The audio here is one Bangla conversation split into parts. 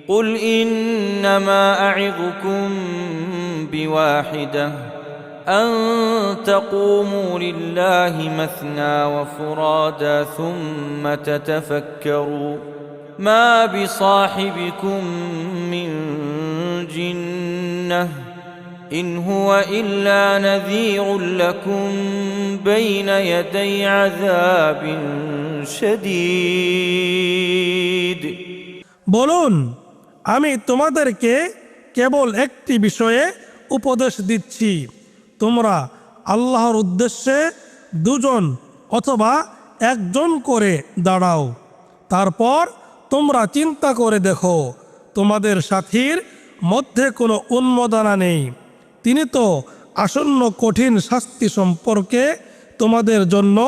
قل إنما أعظكم بواحدة أن تقوموا لله مثنى وفرادا ثم تتفكروا ما بصاحبكم من جنة إن هو إلا نذير لكم بين يدي عذاب شديد বলুন, আমি তোমাদেরকে কেবল একটি বিষয়ে উপদেশ দিচ্ছি, তোমরা আল্লাহর উদ্দেশ্যে দুজন অথবা একজন করে দাঁড়াও। তারপর তোমরা চিন্তা করে দেখো, তোমাদের সাথীর মধ্যে কোনো উন্মাদনা নেই, তিনি তো আসন্ন কঠিন শাস্তি সম্পর্কে তোমাদের জন্য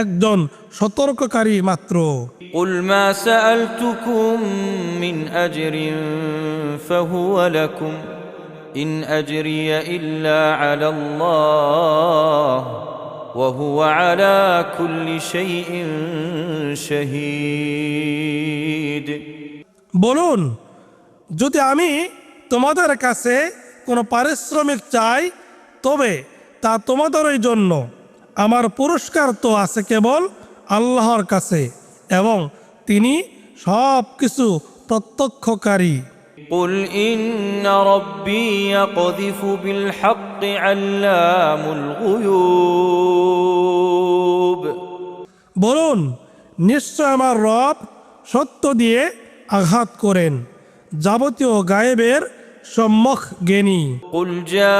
একজন সতর্ককারী মাত্র। قل ما سألتكم من أجر فهو لكم إن أجري إلا على الله وهو على كل شيء شهيد বলুন, যদি আমি তোমাদের কাছে কোনো পারিশ্রমিক চাই তবে তা তোমাদেরই জন্য, আমার পুরস্কার তো আছে কেবল আল্লাহর কাছে এবং তিনি সব কিছু প্রত্যক্ষকারী। قل إن ربي يقذف بالحق علام الغيوب বলুন, নিশ্চয় আমার রব সত্য দিয়ে আঘাত করেন, যাবতীয় গায়েবের সম্মুখ জ্ঞানী। قل جاء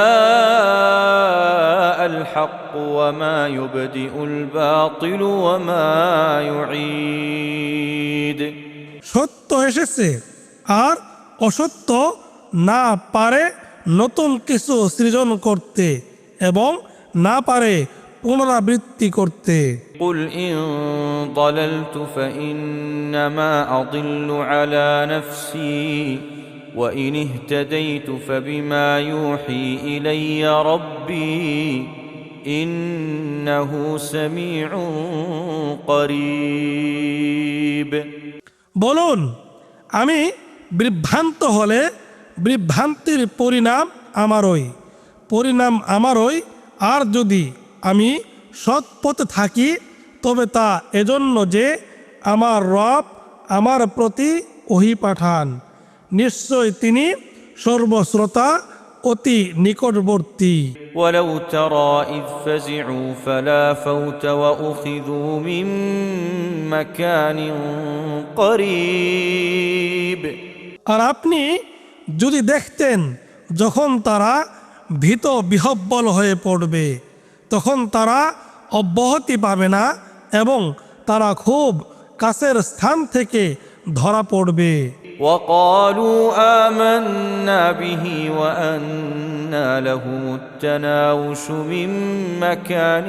الحق وما يبدئ الباطل وما يعيد সত্য এসেছে আর অসত্য না পারে নতুন কিছু সৃজন করতে এবং না পারে পুনরাবৃত্তি করতে। قل إن ضللت فإنما أضل على نفسي وإن اهتديت فبما يوحي إلي ربي إنه سميع قريب বলুন, আমি বিভ্রান্ত হলে বিভ্রান্তির পরিণাম আমারই, আর যদি আমি সৎ পথে থাকি তবে তা এজন্য যে আমার রব আমার প্রতি ওহী পাঠান, নিশ্চয় তিনি সর্বশ্রোতা অতি নিকটবর্তী। ولو ترى إذ فزعوا فلا فوت وأخذوا من مكان قريب আর আপনি যদি দেখতেন যখন তারা ভীত বিহ্বল হয়ে পড়বে, তখন তারা অব্যাহতি পাবে না এবং তারা খুব কাছের স্থান থেকে ধরা পড়বে। وقالوا آمنا به وأنى لهم التناوش من مكان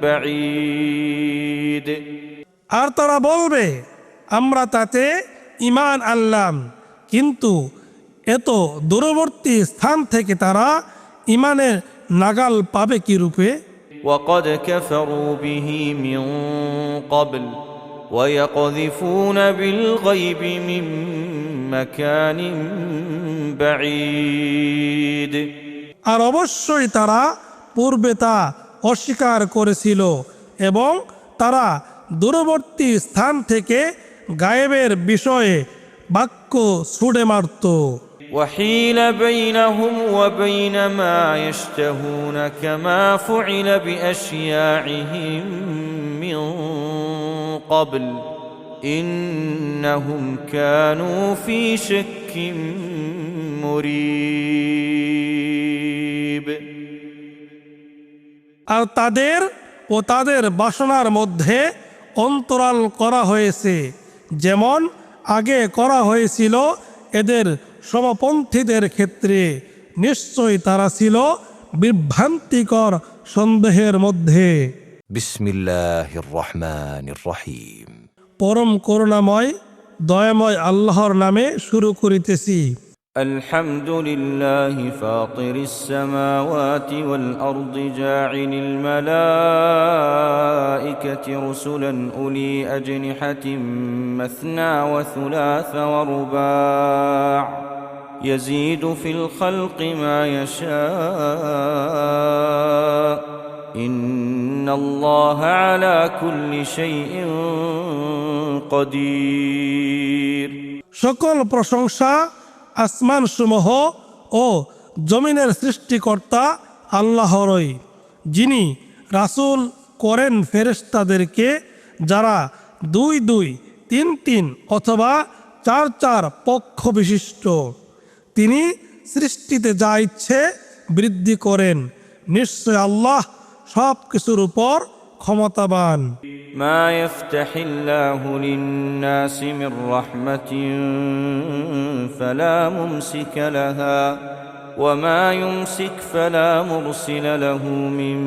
بعيد আর তারা বলবে, আমরা তাতে ঈমান আনলাম, কিন্তু এত দূরবর্তী স্থান থেকে তারা ঈমানের নাগাল পাবে কি রূপে? وقد كفروا به من قبل ويقذفون بالغيب من مكان بعيد আর অবশ্যই তারা পূর্বে তা অস্বীকার করেছিল এবং তারা দূরবর্তী স্থান থেকে গায়েবের বিষয়ে বাক্য ছুড়ে মারত। وحيل بينهم وبين ما يشتهون كما فعل بأشياعهم من قبل إنهم كانوا في شك مريب আর তাদের ও তাদের বাসনার মধ্যে অন্তরাল করা হয়েছে, যেমন আগে করা হয়েছিল এদের সমপন্থীদের ক্ষেত্রে, নিশ্চয়ই তারা ছিল বিভ্রান্তিকর সন্দেহের মধ্যে। বিসমিল্লাহির রহমানির রহিম। পরম করুণাময় দয়াময় আল্লাহর নামে শুরু করিতেছি। الحمد لله فاطر السماوات والأرض جاعل الملائكة رسلا أولي أجنحة مثنى وثلاث ورباع يزيد في الخلق ما يشاء إن الله على كل شيء قدير সকল প্রশংসা আসমান সমূহ ও জমিনের সৃষ্টিকর্তা আল্লাহরই, যিনি রাসূল করেন ফেরেশতাদেরকে যারা 2 2, 3 3 অথবা 4 4 পক্ষ বিশিষ্ট। তিনি সৃষ্টিতে যা ইচ্ছে বৃদ্ধি করেন। নিশ্চয় আল্লাহ সব কিছুর উপর ক্ষমতাবান। ما يفتح الله للناس من رحمة فلا ممسك لها وما يمسك فلا مرسل له من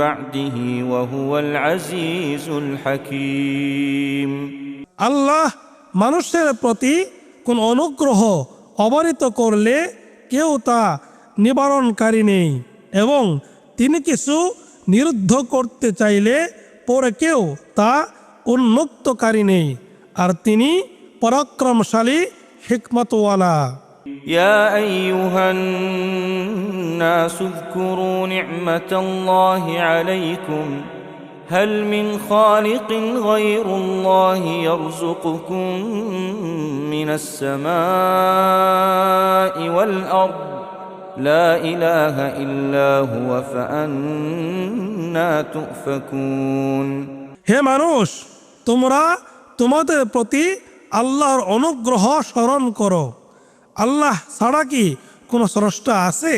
بعده وهو العزيز الحكيم আল্লাহ মানুষের প্রতি কোন অনুগ্রহ অবারিত করলে কেউ তা নিবারণকারী নেই, এবং তিনি কিছু নিরুদ্ধ করতে চাইলে পরে কেউ তা উন্মুক্তকারী নেই, আর তিনি পরাক্রমশালী হিকমতওয়ালা। يا أيها الناس اذكروا نعمة الله عليكم هل من خالق غير الله يرزقكم من السماء والأرض لا إله إلا هو فأنا تؤفكون হে মানুষ, তোমরা তোমাদের প্রতি আল্লাহর অনুগ্রহ স্মরণ করো। আল্লাহ ছাড়া কি কোনো স্রষ্টা আছে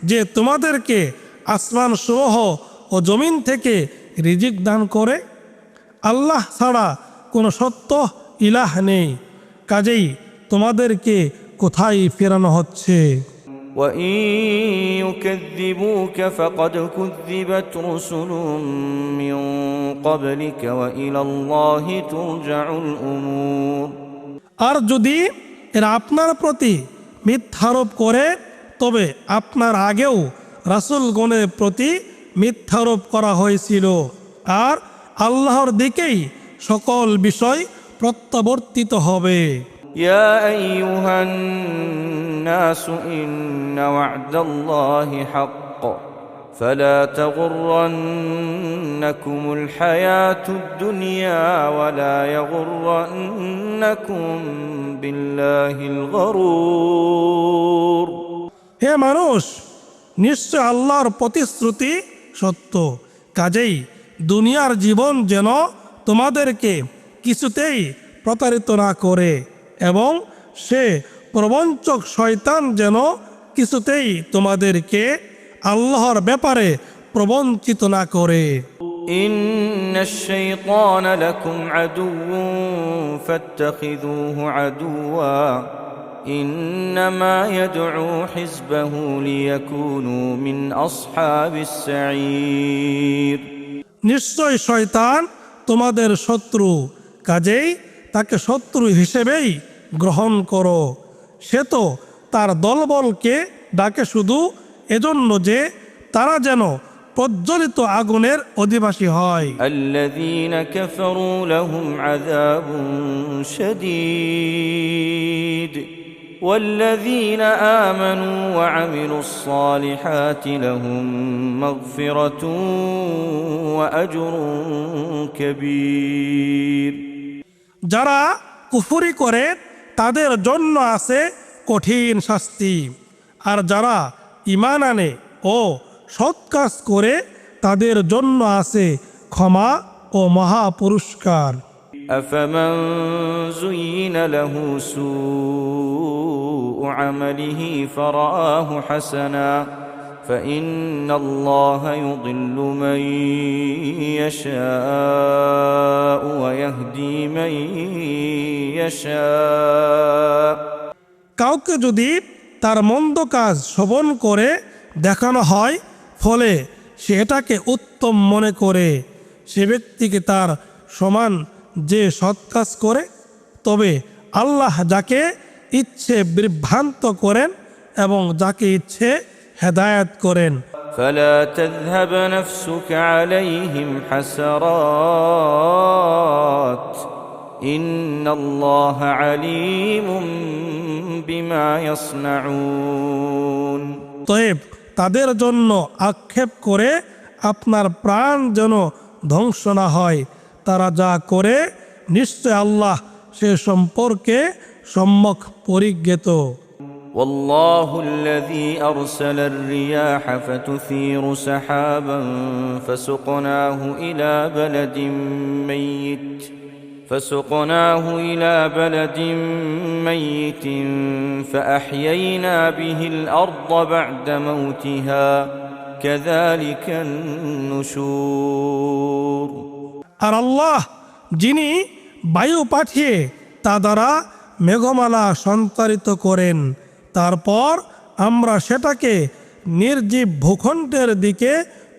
যে তোমাদেরকে আসমান সমূহ ও জমিন থেকে রিজিক দান করে? আল্লাহ ছাড়া কোনো সত্য ইলাহ নেই, কাজেই তোমাদেরকে কোথায় ফেরানো হচ্ছে? وإن يكذبوك فقد كذبت رسل من قبلك وإلى الله ترجع الأمور আর যদি এরা আপনার প্রতি মিথ্যারোপ করে, তবে আপনার আগেও রাসূলগণের প্রতি মিথ্যারোপ করা হয়েছিল, আর আল্লাহর দিকেই সকল বিষয় প্রত্যাবর্তিত হবে। يا أيها الناس إن وعد الله حق فلا تغرنكم الحياة الدنيا ولا يغرنكم بالله الغرور হে মানুষ, নিশ্চয় আল্লাহর প্রতিশ্রুতি সত্য, কাজেই দুনিয়ার জীবন যেন তোমাদেরকে কিছুতেই প্রতারিত না করে, এবং সে প্রবঞ্চক শয়তান যেন কিছুতেই তোমাদেরকে আল্লাহর ব্যাপারে প্রবঞ্চিত না করে। إن الشيطان لكم عدو فاتخذوه عدوا إنما يدعو حزبه ليكونوا من أصحاب السعير নিশ্চয় শয়তান তোমাদের শত্রু, কাজেই তাকে শত্রু হিসেবেই গ্রহণ করো। সে তো তার দলবলকে ডাকে শুধু এজন্য যে তারা যেন প্রজ্বলিত আগুনের অধিবাসী হয়। الذين كفروا لهم عذاب شديد والذين آمنوا وعملوا الصالحات لهم مغفرة وأجر كبير যারা কুফরি করে তাদের জন্য আছে কঠিন শাস্তি, আর যারা ঈমান আনে ও সৎ কাজ করে তাদের জন্য আছে ক্ষমা ও মহা পুরস্কার। أفمن زين له سوء عمله فرآه حسنا فإن الله يضل من يشاء ويهدي من يشاء কাউকে যদি তার মন্দ কাজ শোভন করে দেখানো হয়, ফলে সে এটাকে উত্তম মনে করে, সে ব্যক্তিকে তার সমান যে সৎ কাজ করে, তবে আল্লাহ যাকে ইচ্ছে বিভ্রান্ত করেন এবং যাকে ইচ্ছে হেদায়েত করেন। فلا تذهب نفسك عليهم حسرات إن الله عليم بما يصنعون। তয়েব তাদের জন্য আক্ষেপ করে আপনার প্রাণ যেন ধ্বংস না হয়, তারা যা করে নিশ্চয় আল্লাহ সে সম্পর্কে সম্যক পরিজ্ঞাত। والله الذي أرسل الرياح فتثير سحابا فسقناه إلى بلد ميت فأحيينا به الأرض بعد موتها كذلك النشور। আর আল্লাহ যিনি বায়ু পাঠিয়ে তা দ্বারা মেঘমালা সঞ্চারিত করেন, তারপর আমরা সেটাকে নির্জীব ভূখণ্ডের দিকে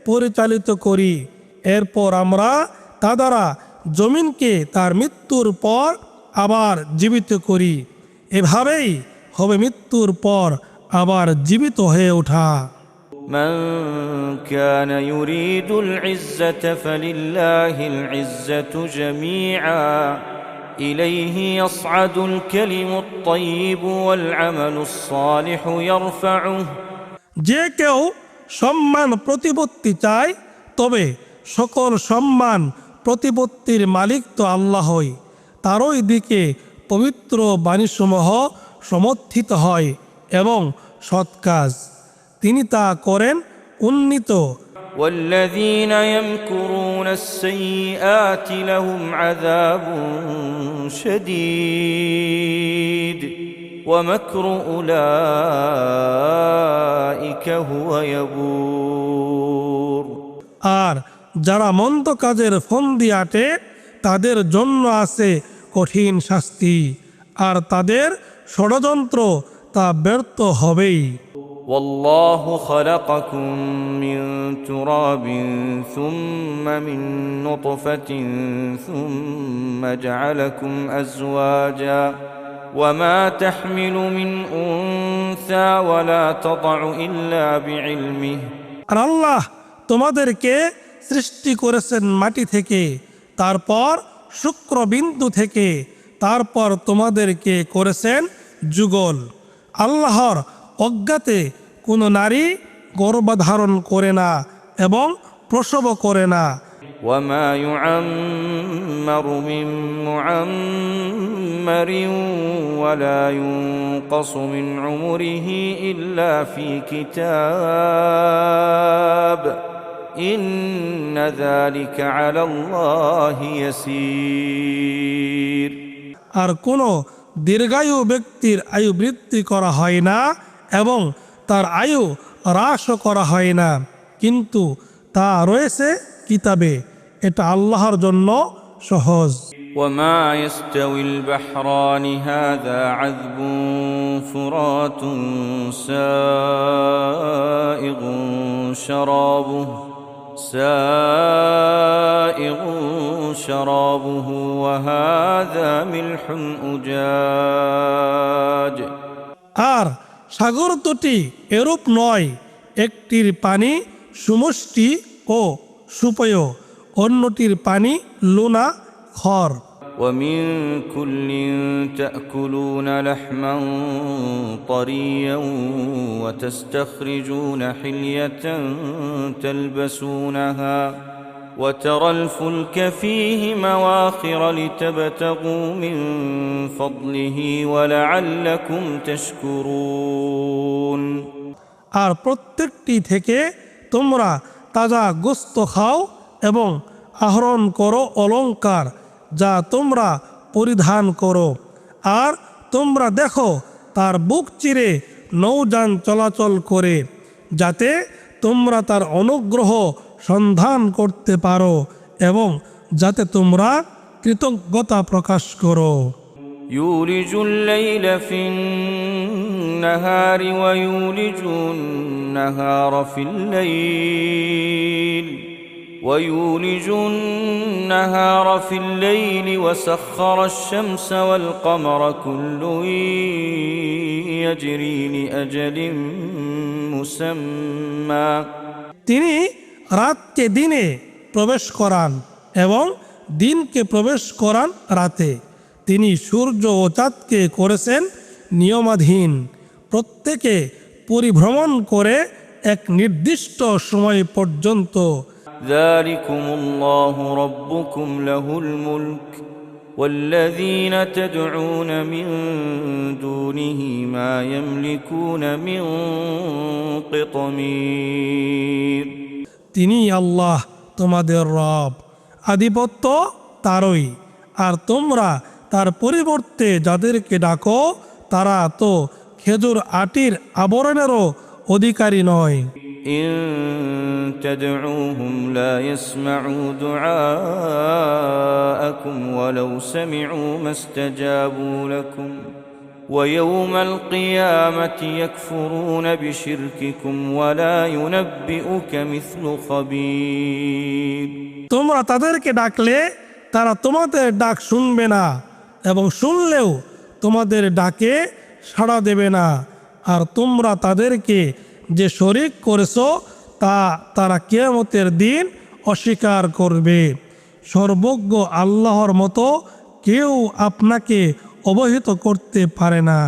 পরিচালিত করি, এরপর আমরা তা দ্বারা জমিনকে তার মৃত্যুর পর আবার জীবিত করি। এভাবেই হবে মৃত্যুর পর আবার জীবিত হয়ে ওঠা। من كان يريد العزة فلله العزة جميعا إليه يصعد الكلم الطيب والعمل الصالح يرفعه। যে কেউ সম্মান প্রতিপত্তি চায় তবে সকল সম্মান প্রতিপত্তির মালিক তো আল্লাহই, তারই দিকে পবিত্র বাণীসমূহ সমর্থিত হয় এবং সৎ কাজ তিনি তা করেন উন্নীত। والذين يمكرون السيئات لهم عذاب شديد ومكر أولئك هو يبور। আর যারা মন্দ কাজের ফন্দি আটে তাদের জন্য আছে কঠিন শাস্তি, আর তাদের ষড়যন্ত্র তা ব্যর্থ হবেই। والله خلقكم من تراب ثم من نطفة ثم جعلكم أزواجا وما تحمل من أنثى ولا تضع إلا بعلمه। আর আল্লাহ তোমাদেরকে সৃষ্টি করেছেন মাটি থেকে, তারপর শুক্রবিন্দু থেকে, তারপর তোমাদেরকে করেছেন যুগল। আল্লাহর অজ্ঞাতে কোনো নারী গর্ভধারণ করে না এবং প্রসব করে না। وما يعمر من معمر ولا ينقص من عمره إلا في كتاب إن ذلك على الله يسير। আর কোনো দীর্ঘায়ু ব্যক্তির আয়ু বৃদ্ধি করা হয় না এবং তার আয়ু হ্রাসও করা হয় না, কিন্তু তা রয়েছে কিতাবে, এটা আল্লাহর জন্য সহজ। وما يستوي البحران هذا عذب فرات سائغ شرابه وهذا ملح أجاج। আর সাগর দুটি এরূপ নয়, একটির পানি সুমিষ্টি ও সুপেয়, অন্যটির পানি লোনা খর। ومن كل تأكلون لحما طريا وتستخرجون حلية تلبسونها وترى الفلك فيه مواخر لتبتغوا من فضله ولعلكم تشكرون। আর প্রত্যেকটি থেকে তোমরা তাজা গোস্ত খাও এবং আহরণ করো অলংকার যা তোমরা পরিধান করো, আর তোমরা দেখো তার বুক চিরে নৌযান চলাচল করে, যাতে তোমরা তার অনুগ্রহ সন্ধান করতে পারো এবং যাতে তোমরা কৃতজ্ঞতা প্রকাশ করো। يولج الليل في النهار ويولج النهار في الليل وسخر الشمس والقمر كل يجري لأجل مسمى তিনি রাতকে দিনে প্রবেশ করান এবং দিনকে প্রবেশ করান রাতে। তিনি সূর্য ও চাঁদকে করেছেন নিয়মাধীন, প্রত্যেকে পরিভ্রমণ করে এক নির্দিষ্ট সময় পর্যন্ত। ذلكم الله ربكم له الملك والذين تدعون من دونه ما يملكون من قطمير তিনি আল্লাহ তোমাদের রব, আধিপত্য তারই, আর তোমরা তার পরিবর্তে যাদেরকে ডাকো তারা তো খেজুর আটির আবরণেরও অধিকারী নয়। إن تدعوهم لا يسمعوا دعاءكم ولو سمعوا ما استجابوا لكم ويوم القيامة يكفرون بشرككم ولا ينبئك مثل خبير তোমরা তাদেরকে ডাকলে তারা তোমাদের ডাক শুনবে না, এবং শুনলেও তোমাদের ডাকে সাড়া দেবে না, আর তোমরা তাদেরকে যে শরীক করেছো তা তারা কিয়ামতের দিন অস্বীকার করবে। সর্বজ্ঞ আল্লাহর মতো কেউ আপনাকে অবহিত করতে পারে না।